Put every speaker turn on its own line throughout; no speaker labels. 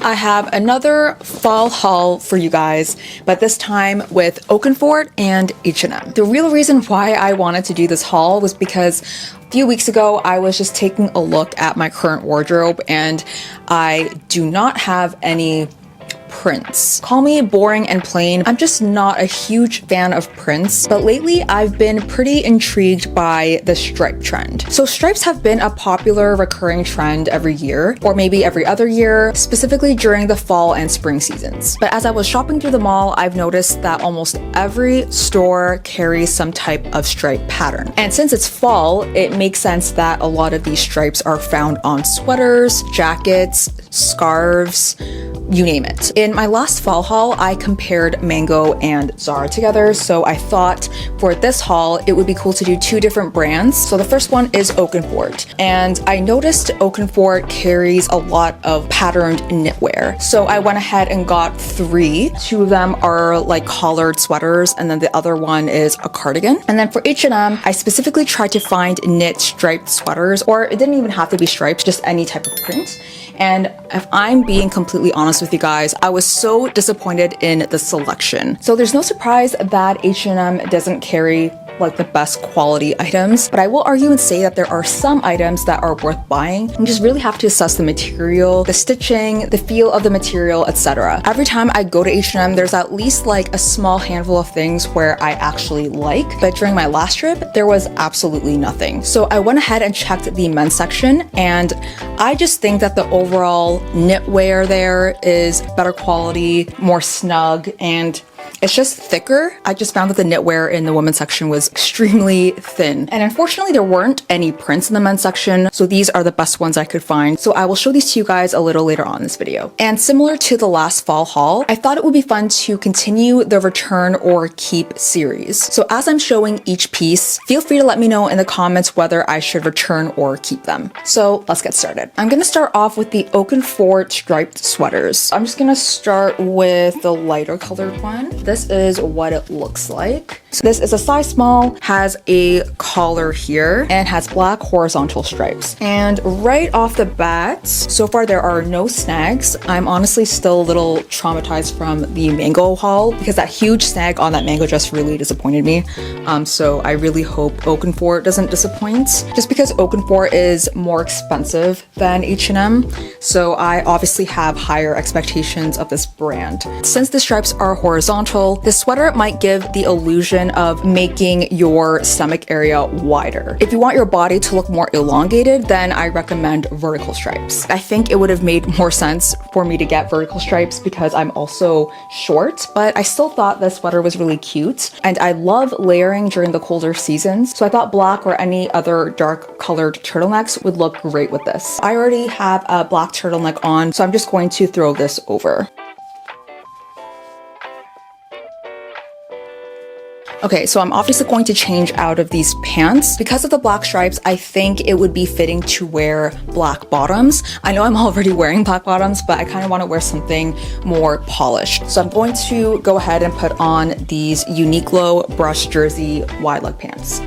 I have another fall haul for you guys, but this time with Oakenford and H&M. The real reason why I wanted to do this haul was because a few weeks ago, I was just taking a look at my current wardrobe and I do not have any prints. Call me boring and plain. I'm just not a huge fan of prints, but lately I've been pretty intrigued by the stripe trend. So stripes have been a popular recurring trend every year, or maybe every other year, specifically during the fall and spring seasons. But as I was shopping through the mall, I've noticed that almost every store carries some type of stripe pattern. And since it's fall, it makes sense that a lot of these stripes are found on sweaters, jackets, scarves, you name it. In my last fall haul, I compared Mango and Zara together, so I thought for this haul, it would be cool to do two different brands. So the first one is Oakenford, and I noticed Oakenford carries a lot of patterned knitwear. So I went ahead and got three. Two of them are like collared sweaters, and then the other one is a cardigan. And then for H&M, I specifically tried to find knit striped sweaters, or it didn't even have to be stripes, just any type of print. And if I'm being completely honest with you guys, I was so disappointed in the selection. So there's no surprise that H&M doesn't carry like the best quality items, but I will argue and say that there are some items that are worth buying. You just really have to assess the material, the stitching, the feel of the material, etc. Every time I go to H&M, there's at least like a small handful of things where I actually like, but during my last trip, there was absolutely nothing. So I went ahead and checked the men's section, and I just think that the overall knitwear there is better quality, more snug, and it's just thicker. I just found that the knitwear in the women's section was extremely thin. And unfortunately, there weren't any prints in the men's section, so these are the best ones I could find. So I will show these to you guys a little later on in this video. And similar to the last fall haul, I thought it would be fun to continue the return or keep series. So as I'm showing each piece, feel free to let me know in the comments whether I should return or keep them. So let's get started. I'm gonna start off with the Oakenford striped sweaters. I'm just gonna start with the lighter colored one. This is what it looks like. So this is a size small, has a collar here, and has black horizontal stripes. And right off the bat, so far there are no snags. I'm honestly still a little traumatized from the Mango haul because that huge snag on that Mango dress really disappointed me. So I really hope Oakenford doesn't disappoint, just because Oakenford is more expensive than H&M. So I obviously have higher expectations of this brand. Since the stripes are horizontal, this sweater might give the illusion of making your stomach area wider. If you want your body to look more elongated, then I recommend vertical stripes. I think it would have made more sense for me to get vertical stripes because I'm also short, but I still thought this sweater was really cute, and I love layering during the colder seasons, so I thought black or any other dark colored turtlenecks would look great with this. I already have a black turtleneck on, so I'm just going to throw this over. Okay, so I'm obviously going to change out of these pants. Because of the black stripes, I think it would be fitting to wear black bottoms. I know I'm already wearing black bottoms, but I kind of want to wear something more polished. So I'm going to go ahead and put on these Uniqlo brushed jersey wide leg pants.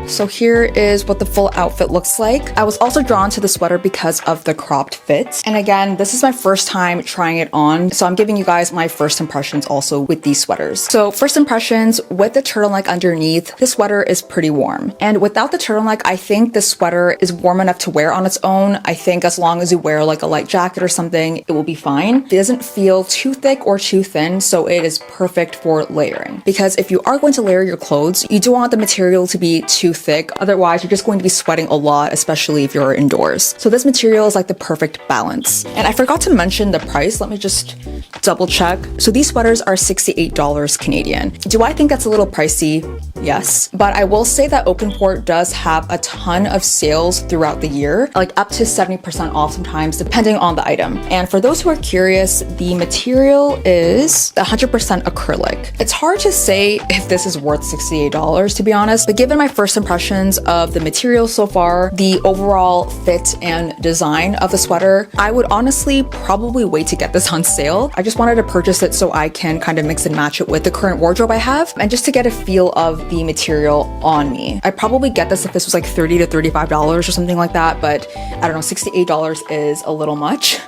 So here is what the full outfit looks like. I was also drawn to the sweater because of the cropped fit. And again, this is my first time trying it on, so I'm giving you guys my first impressions also with these sweaters. So first impressions, with the turtleneck underneath, this sweater is pretty warm. And without the turtleneck, I think this sweater is warm enough to wear on its own. I think as long as you wear like a light jacket or something, it will be fine. It doesn't feel too thick or too thin, so it is perfect for layering. Because if you are going to layer your clothes, you don't want the material to be too thick, otherwise you're just going to be sweating a lot, especially if you're indoors. So this material is like the perfect balance. And I forgot to mention the price. Let me just double check. So these sweaters are $68 Canadian. Do I think that's a little pricey? Yes, but I will say that Oakenford does have a ton of sales throughout the year, like up to 70% off sometimes, depending on the item. And for those who are curious, the material is 100% acrylic. It's hard to say if this is worth $68, to be honest, but given my first impression impressions of the material so far, the overall fit and design of the sweater, I would honestly probably wait to get this on sale. I just wanted to purchase it so I can kind of mix and match it with the current wardrobe I have and just to get a feel of the material on me. I'd probably get this if this was like $30 to $35 or something like that, but I don't know, $68 is a little much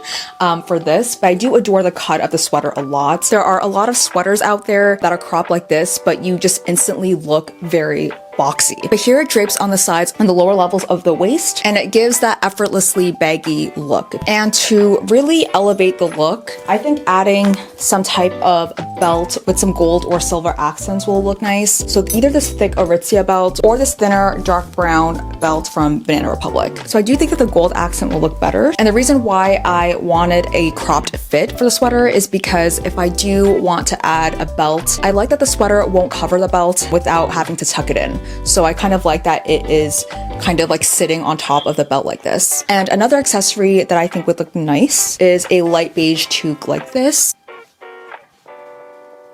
for this, but I do adore the cut of the sweater a lot. There are a lot of sweaters out there that are cropped like this, but you just instantly look very boxy. But here it drapes on the sides and the lower levels of the waist, and it gives that effortlessly baggy look. And to really elevate the look, I think adding some type of belt with some gold or silver accents will look nice. So either this thick Aritzia belt or this thinner dark brown belt from Banana Republic. So I do think that the gold accent will look better. And the reason why I wanted a cropped fit for the sweater is because if I do want to add a belt, I like that the sweater won't cover the belt without having to tuck it in. So I kind of like that it is kind of like sitting on top of the belt like this. And another accessory that I think would look nice is a light beige toque like this.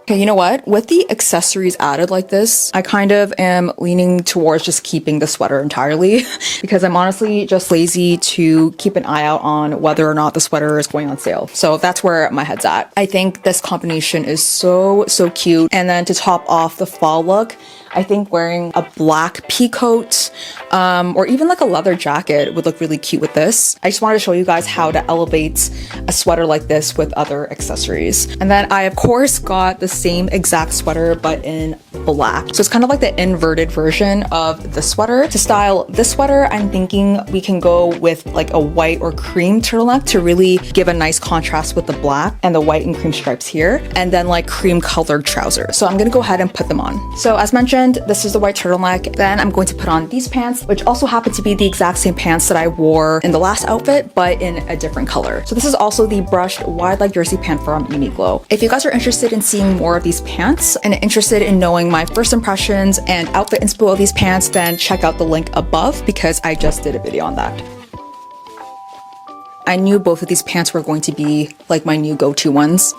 Okay, you know what? With the accessories added like this, I kind of am leaning towards just keeping the sweater entirely because I'm honestly just lazy to keep an eye out on whether or not the sweater is going on sale. So that's where my head's at. I think this combination is so cute. And then to top off the fall look, I think wearing a black pea coat or even like a leather jacket would look really cute with this. I just wanted to show you guys how to elevate a sweater like this with other accessories. And then I of course got the same exact sweater but in black. So it's kind of like the inverted version of the sweater. To style this sweater, I'm thinking we can go with like a white or cream turtleneck to really give a nice contrast with the black and the white and cream stripes here, and then like cream colored trousers. So I'm gonna go ahead and put them on. So as mentioned, this is the white turtleneck. Then I'm going to put on these pants, which also happen to be the exact same pants that I wore in the last outfit, but in a different color. So this is also the brushed wide leg jersey pant from Uniqlo. If you guys are interested in seeing more of these pants and interested in knowing my first impressions and outfit inspo of these pants, then check out the link above because I just did a video on that. I knew both of these pants were going to be like my new go-to ones.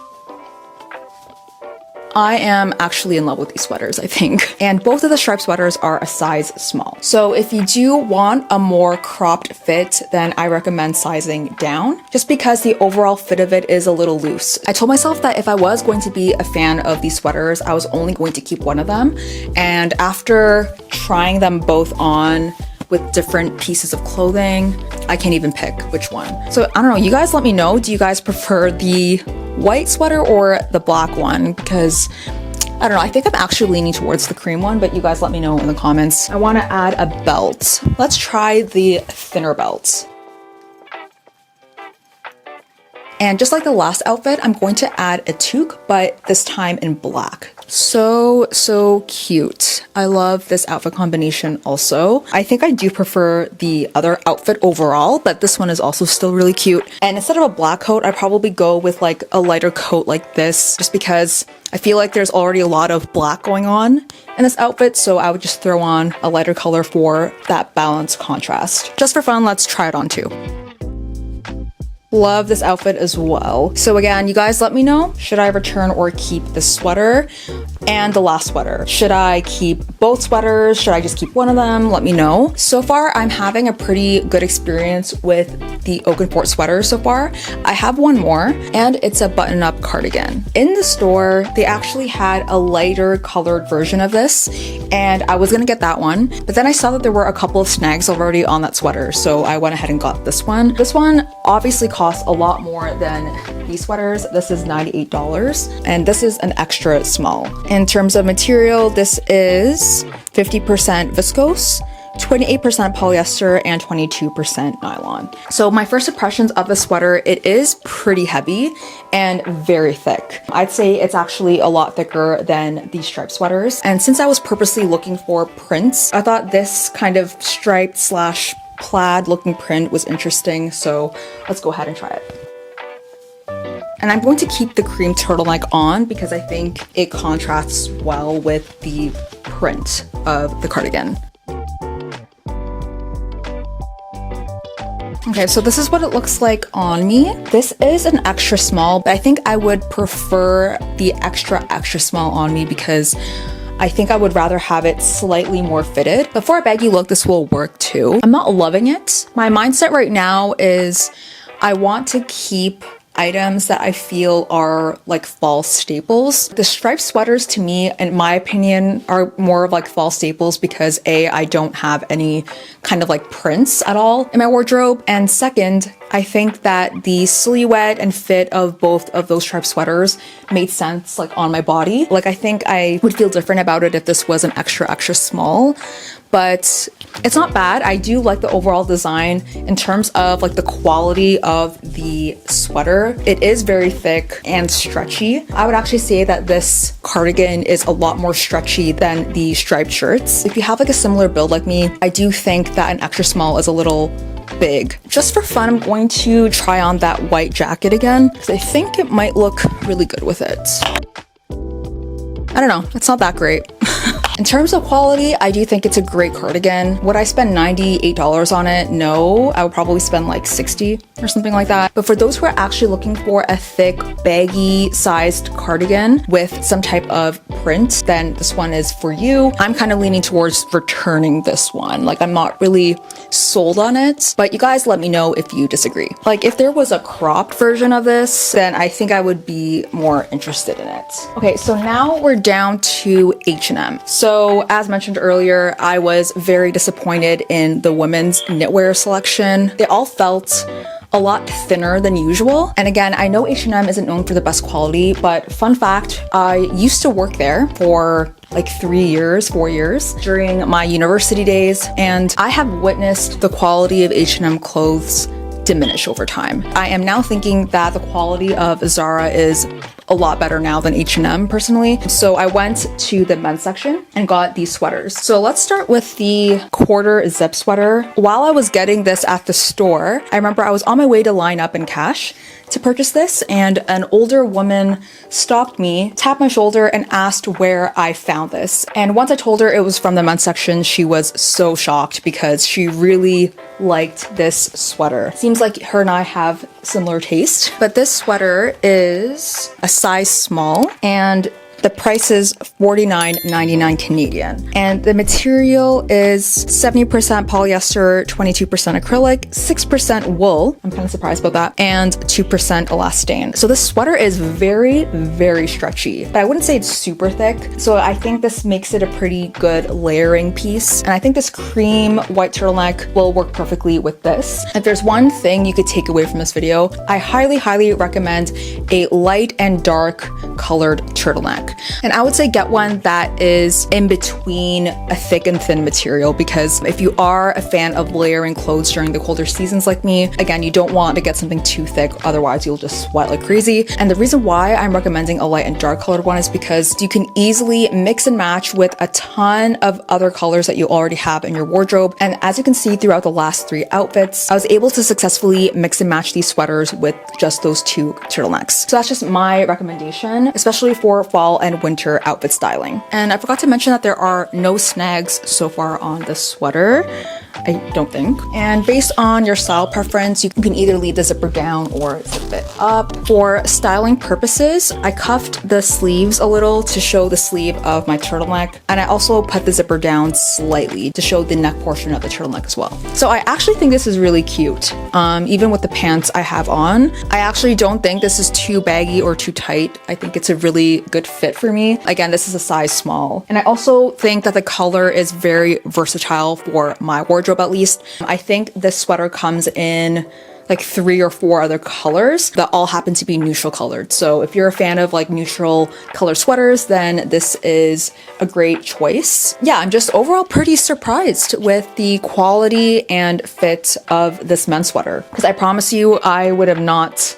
I am actually in love with these sweaters, I think. And both of the striped sweaters are a size small. So if you do want a more cropped fit, then I recommend sizing down, just because the overall fit of it is a little loose. I told myself that if I was going to be a fan of these sweaters, I was only going to keep one of them. And after trying them both on with different pieces of clothing, I can't even pick which one. So I don't know, you guys let me know. Do you guys prefer the white sweater or the black one? Because I don't know, I think I'm actually leaning towards the cream one, but you guys let me know in the comments. I want to add a belt. Let's try the thinner belt. And just like the last outfit, I'm going to add a toque, but this time in black. So cute. I love this outfit combination also. I think I do prefer the other outfit overall, but this one is also still really cute. And instead of a black coat, I'd probably go with like a lighter coat like this, just because I feel like there's already a lot of black going on in this outfit, so I would just throw on a lighter color for that balanced contrast. Just for fun, let's try it on too. Love this outfit as well. So again, you guys let me know, should I return or keep the sweater and the last sweater? Should I keep both sweaters? Should I just keep one of them? Let me know. So far, I'm having a pretty good experience with the Oakenfort sweater so far. I have one more, and it's a button-up cardigan. In the store, they actually had a lighter colored version of this, and I was gonna get that one, but then I saw that there were a couple of snags already on that sweater, so I went ahead and got this one. This one obviously costs a lot more than these sweaters. This is $98, and this is an extra small. In terms of material, this is 50% viscose, 28% polyester, and 22% nylon. So my first impressions of the sweater, it is pretty heavy and very thick. I'd say it's actually a lot thicker than the striped sweaters. And since I was purposely looking for prints, I thought this kind of striped slash plaid looking print was interesting. So let's go ahead and try it. And I'm going to keep the cream turtleneck on because I think it contrasts well with the print of the cardigan. Okay, so this is what it looks like on me. This is an extra small, but I think I would prefer the extra small on me because I think I would rather have it slightly more fitted. But for a baggy look, this will work too. I'm not loving it. My mindset right now is I want to keep items that I feel are like fall staples. The striped sweaters to me, in my opinion, are more of like fall staples because A, I don't have any kind of like prints at all in my wardrobe. And second, I think that the silhouette and fit of both of those striped sweaters made sense like on my body. Like I think I would feel different about it if this was an extra, extra small. But it's not bad. I do like the overall design in terms of like the quality of the sweater. It is very thick and stretchy. I would actually say that this cardigan is a lot more stretchy than the striped shirts. If you have like a similar build like me, I do think that an extra small is a little big. Just for fun, I'm going to try on that white jacket again because I think it might look really good with it. I don't know, it's not that great. In terms of quality, I do think it's a great cardigan. Would I spend $98 on it? No, I would probably spend like 60 or something like that. But for those who are actually looking for a thick, baggy sized cardigan with some type of print, then this one is for you. I'm kind of leaning towards returning this one. Like I'm not really sold on it, but you guys let me know if you disagree. Like if there was a cropped version of this, then I think I would be more interested in it. Okay, so now we're down to H&M. So as mentioned earlier, I was very disappointed in the women's knitwear selection. They all felt a lot thinner than usual. And again, I know H&M isn't known for the best quality, but fun fact, I used to work there for like 4 years during my university days, and I have witnessed the quality of H&M clothes diminish over time. I am now thinking that the quality of Zara is a lot better now than H&M personally. So I went to the men's section and got these sweaters. So let's start with the quarter zip sweater. While I was getting this at the store, I remember I was on my way to line up in cash to purchase this, and an older woman stopped me, tapped my shoulder, and asked where I found this. And once I told her it was from the men's section, she was so shocked because she really liked this sweater. Seems like her and I have similar taste. But this sweater is a size small, and the price is $49.99 Canadian. And the material is 70% polyester, 22% acrylic, 6% wool. I'm kind of surprised about that. And 2% elastane. So this sweater is very, very stretchy, but I wouldn't say it's super thick. So I think this makes it a pretty good layering piece. And I think this cream white turtleneck will work perfectly with this. If there's one thing you could take away from this video, I highly, highly recommend a light and dark colored turtleneck. And I would say get one that is in between a thick and thin material, because if you are a fan of layering clothes during the colder seasons like me, again, you don't want to get something too thick, otherwise you'll just sweat like crazy. And the reason why I'm recommending a light and dark colored one is because you can easily mix and match with a ton of other colors that you already have in your wardrobe. And as you can see throughout the last 3 outfits, I was able to successfully mix and match these sweaters with just those 2 turtlenecks. So that's just my recommendation, especially for fall and winter outfit styling. And I forgot to mention that there are no snags so far on this sweater, I don't think. And based on your style preference, you can either leave the zipper down or zip it up. For styling purposes, I cuffed the sleeves a little to show the sleeve of my turtleneck, and I also put the zipper down slightly to show the neck portion of the turtleneck as well. So I actually think this is really cute, even with the pants I have on. I actually don't think this is too baggy or too tight. I think it's a really good fit for me. Again, this is a size small. And I also think that the color is very versatile for my wardrobe at least. I think this sweater comes in like 3 or 4 other colors that all happen to be neutral colored. So if you're a fan of like neutral color sweaters, then this is a great choice. Yeah, I'm just overall pretty surprised with the quality and fit of this men's sweater, because I promise you I would have not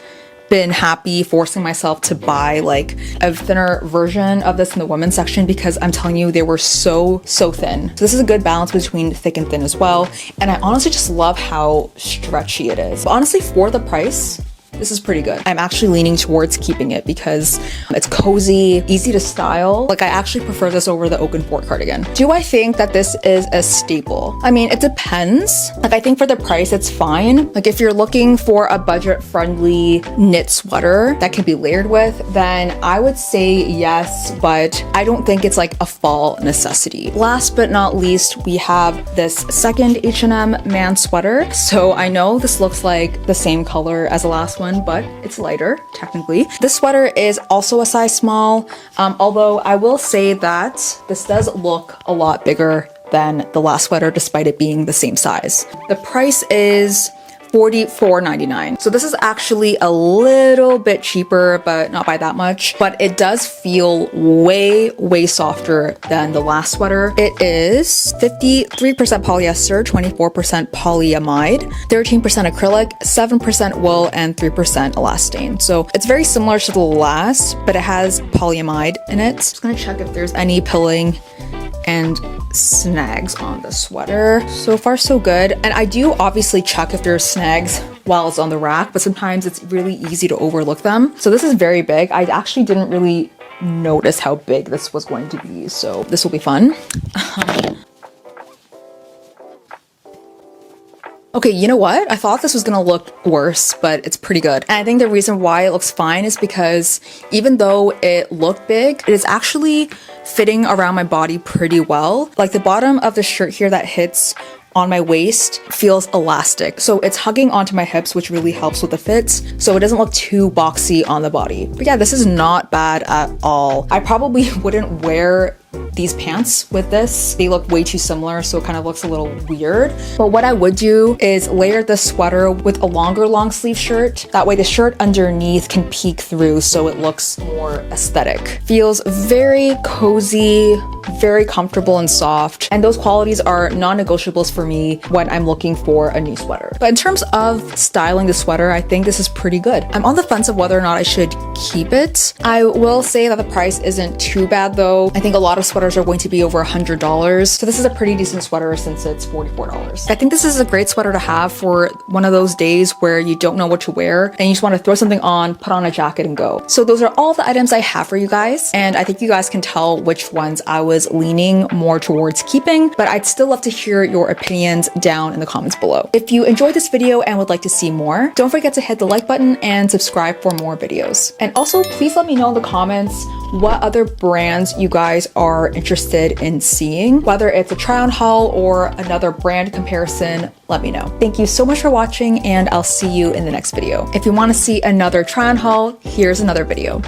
been happy forcing myself to buy like a thinner version of this in the women's section, because I'm telling you, they were so thin. So this is a good balance between thick and thin as well. And I honestly just love how stretchy it is. But honestly, for the price, this is pretty good. I'm actually leaning towards keeping it because it's cozy, easy to style. Like, I actually prefer this over the Oakenfort cardigan. Do I think that this is a staple? I mean, it depends. Like, I think for the price, it's fine. Like, if you're looking for a budget-friendly knit sweater that can be layered with, then I would say yes, but I don't think it's like a fall necessity. Last but not least, we have this second H&M man sweater. So I know this looks like the same color as the last one, but it's lighter, technically. This sweater is also a size small, although I will say that this does look a lot bigger than the last sweater despite it being the same size. The price is $44.99. So this is actually a little bit cheaper, but not by that much. But it does feel way softer than the last sweater. It is 53% polyester, 24% polyamide, 13% acrylic, 7% wool, and 3% elastane. So it's very similar to the last, but it has polyamide in it. Just gonna check if there's any pilling and snags on the sweater. So far so good. And I do obviously check if there's snags while it's on the rack, but sometimes it's really easy to overlook them. So this is very big. I actually didn't really notice how big this was going to be, so this will be fun. Okay, you know what? I thought this was gonna look worse, but it's pretty good. And I think the reason why it looks fine is because even though it looked big, it is actually fitting around my body pretty well. Like the bottom of the shirt here that hits on my waist feels elastic. So it's hugging onto my hips, which really helps with the fits. So it doesn't look too boxy on the body. But yeah, this is not bad at all. I probably wouldn't wear these pants with this. They look way too similar, so it kind of looks a little weird. But what I would do is layer the sweater with a longer long sleeve shirt. That way the shirt underneath can peek through so it looks more aesthetic. Feels very cozy, very comfortable and soft. And those qualities are non-negotiables for me when I'm looking for a new sweater. But in terms of styling the sweater, I think this is pretty good. I'm on the fence of whether or not I should keep it. I will say that the price isn't too bad though. I think a lot of sweaters are going to be over $100. So this is a pretty decent sweater since it's $44. I think this is a great sweater to have for one of those days where you don't know what to wear and you just want to throw something on, put on a jacket and go. So those are all the items I have for you guys. And I think you guys can tell which ones I was leaning more towards keeping, but I'd still love to hear your opinions down in the comments below. If you enjoyed this video and would like to see more, don't forget to hit the like button and subscribe for more videos. And also please let me know in the comments what other brands you guys are interested in seeing, whether it's a try on haul or another brand comparison. Let me know. Thank you so much for watching and I'll see you in the next video. If you want to see another try on haul, here's another video.